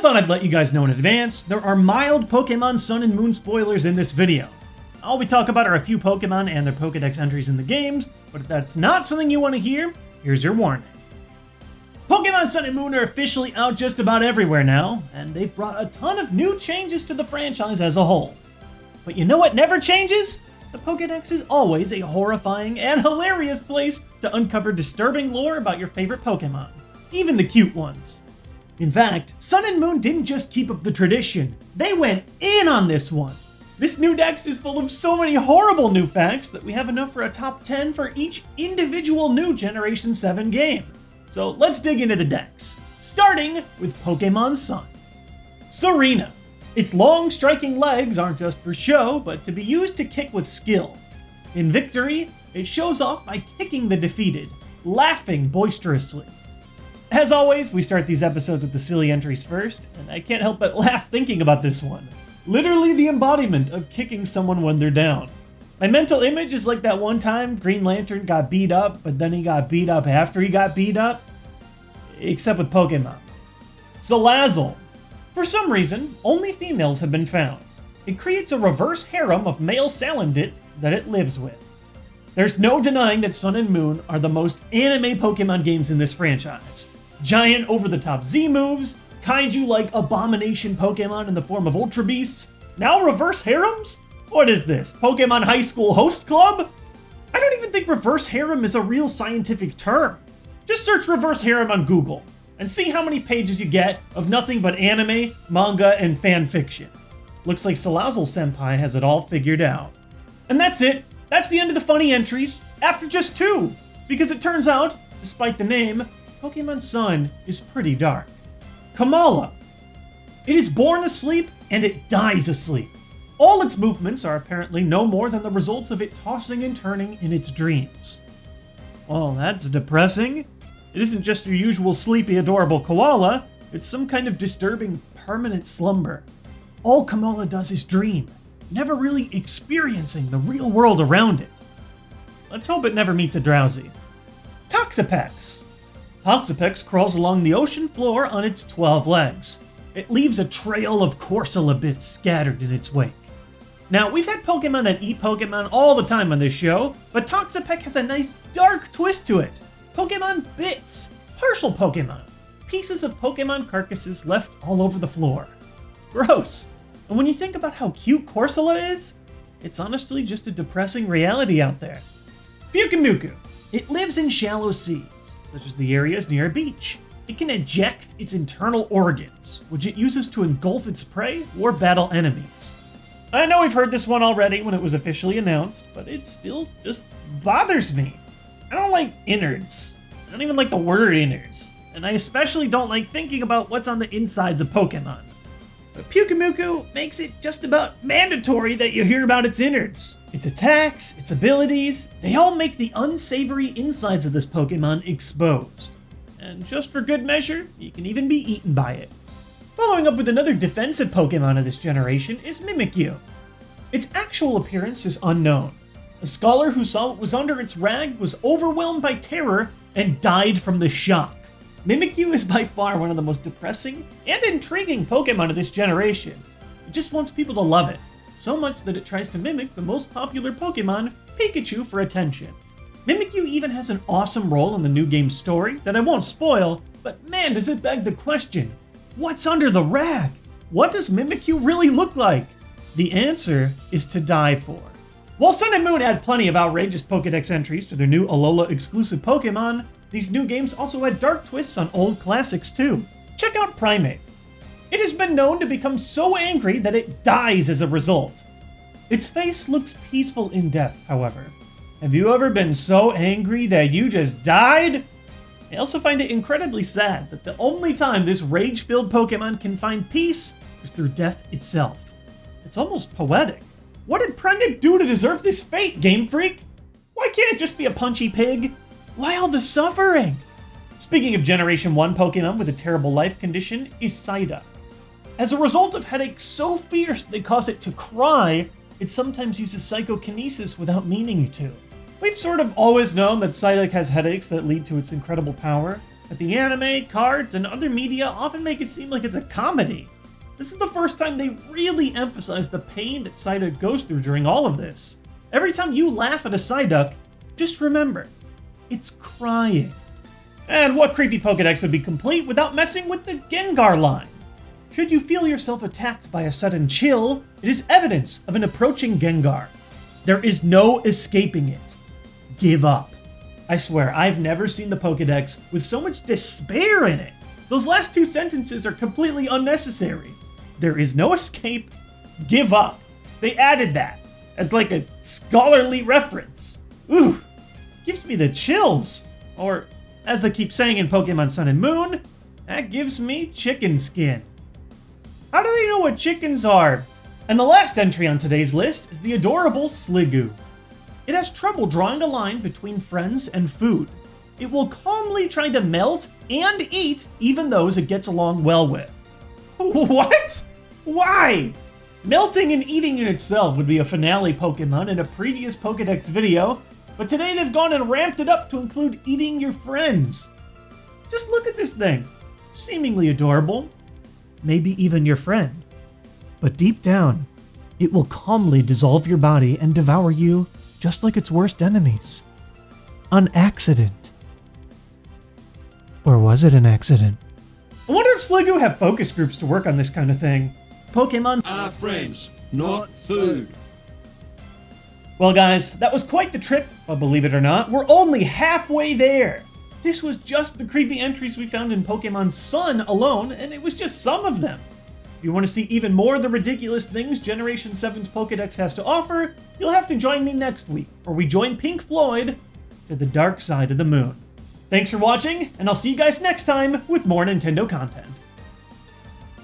Just thought I'd let you guys know in advance, there are mild Pokemon Sun and Moon spoilers in this video. All we talk about are a few Pokemon and their Pokédex entries in the games, but if that's not something you want to hear, here's your warning. Pokemon Sun and Moon are officially out just about everywhere now, and they've brought a ton of new changes to the franchise as a whole. But you know what never changes? The Pokédex is always a horrifying and hilarious place to uncover disturbing lore about your favorite Pokemon, even the cute ones. In fact, Sun and Moon didn't just keep up the tradition, they went in on this one. This new dex is full of so many horrible new facts that we have enough for a top 10 for each individual new Generation 7 game. So let's dig into the dex, starting with Pokemon Sun. Serena. Its long, striking legs aren't just for show, but to be used to kick with skill. In victory, it shows off by kicking the defeated, laughing boisterously. As always, we start these episodes with the silly entries first, and I can't help but laugh thinking about this one. Literally the embodiment of kicking someone when they're down. My mental image is like that one time Green Lantern got beat up, but then he got beat up after he got beat up. Except with Pokemon. Salazzle. For some reason, only females have been found. It creates a reverse harem of male Salandit that it lives with. There's no denying that Sun and Moon are the most anime Pokemon games in this franchise. Giant over-the-top Z moves, kaiju-like abomination Pokemon in the form of Ultra Beasts, now reverse harems? What is this, Pokemon High School Host Club? I don't even think reverse harem is a real scientific term. Just search reverse harem on Google, and see how many pages you get of nothing but anime, manga, and fan fiction. Looks like Salazzle Senpai has it all figured out. And that's it. That's the end of the funny entries, after just 2, because it turns out, despite the name, Pokemon Sun is pretty dark. Kamala. It is born asleep, and it dies asleep. All its movements are apparently no more than the results of it tossing and turning in its dreams. Well, that's depressing. It isn't just your usual sleepy, adorable koala, it's some kind of disturbing, permanent slumber. All Kamala does is dream, never really experiencing the real world around it. Let's hope it never meets a Drowsy. Toxapex. Toxapex crawls along the ocean floor on its 12 legs. It leaves a trail of Corsola bits scattered in its wake. Now, we've had Pokemon that eat Pokemon all the time on this show, but Toxapex has a nice dark twist to it. Pokemon bits, partial Pokemon, pieces of Pokemon carcasses left all over the floor. Gross. And when you think about how cute Corsola is, it's honestly just a depressing reality out there. Pyukumuku. It lives in shallow seas, such as the areas near a beach. It can eject its internal organs, which it uses to engulf its prey or battle enemies. I know we've heard this one already when it was officially announced, but it still just bothers me. I don't like innards. I don't even like the word innards. And I especially don't like thinking about what's on the insides of Pokemon. But Pyukumuku makes it just about mandatory that you hear about its innards. Its attacks, its abilities, they all make the unsavory insides of this Pokemon exposed. And just for good measure, you can even be eaten by it. Following up with another defensive Pokemon of this generation is Mimikyu. Its actual appearance is unknown. A scholar who saw what was under its rag was overwhelmed by terror and died from the shock. Mimikyu is by far one of the most depressing and intriguing Pokemon of this generation. It just wants people to love it, so much that it tries to mimic the most popular Pokemon, Pikachu, for attention. Mimikyu even has an awesome role in the new game's story that I won't spoil, but man does it beg the question, what's under the rag? What does Mimikyu really look like? The answer is to die for. While Sun and Moon had plenty of outrageous Pokédex entries for their new Alola exclusive Pokemon, these new games also had dark twists on old classics too. Check out Primate. It has been known to become so angry that it dies as a result. Its face looks peaceful in death, however. Have you ever been so angry that you just died? I also find it incredibly sad that the only time this rage-filled Pokemon can find peace is through death itself. It's almost poetic. What did Primate do to deserve this fate, Game Freak? Why can't it just be a punchy pig? Why all the suffering? Speaking of Generation 1 Pokemon with a terrible life condition is Psyduck. As a result of headaches so fierce they cause it to cry, it sometimes uses psychokinesis without meaning to. We've sort of always known that Psyduck has headaches that lead to its incredible power, but the anime, cards, and other media often make it seem like it's a comedy. This is the first time they really emphasize the pain that Psyduck goes through during all of this. Every time you laugh at a Psyduck, just remember, it's crying. And what creepy Pokédex would be complete without messing with the Gengar line? Should you feel yourself attacked by a sudden chill, it is evidence of an approaching Gengar. There is no escaping it. Give up. I swear, I've never seen the Pokédex with so much despair in it. Those last two sentences are completely unnecessary. There is no escape. Give up. They added that as like a scholarly reference. Ooh, gives me the chills. Or, as they keep saying in Pokemon Sun and Moon, that gives me chicken skin. How do they know what chickens are? And the last entry on today's list is the adorable Sliggoo. It has trouble drawing a line between friends and food. It will calmly try to melt and eat even those it gets along well with. What? Why? Melting and eating in itself would be a finale Pokemon in a previous Pokédex video, but today they've gone and ramped it up to include eating your friends. Just look at this thing. Seemingly adorable. Maybe even your friend. But deep down, it will calmly dissolve your body and devour you just like its worst enemies. On accident. Or was it an accident? I wonder if Sliggoo have focus groups to work on this kind of thing. Pokemon are friends, not food. Well guys, that was quite the trip, but believe it or not, we're only halfway there. This was just the creepy entries we found in Pokemon Sun alone, and it was just some of them. If you want to see even more of the ridiculous things Generation 7's Pokédex has to offer, you'll have to join me next week, where we join Pink Floyd to the dark side of the moon. Thanks for watching, and I'll see you guys next time with more Nintendo content.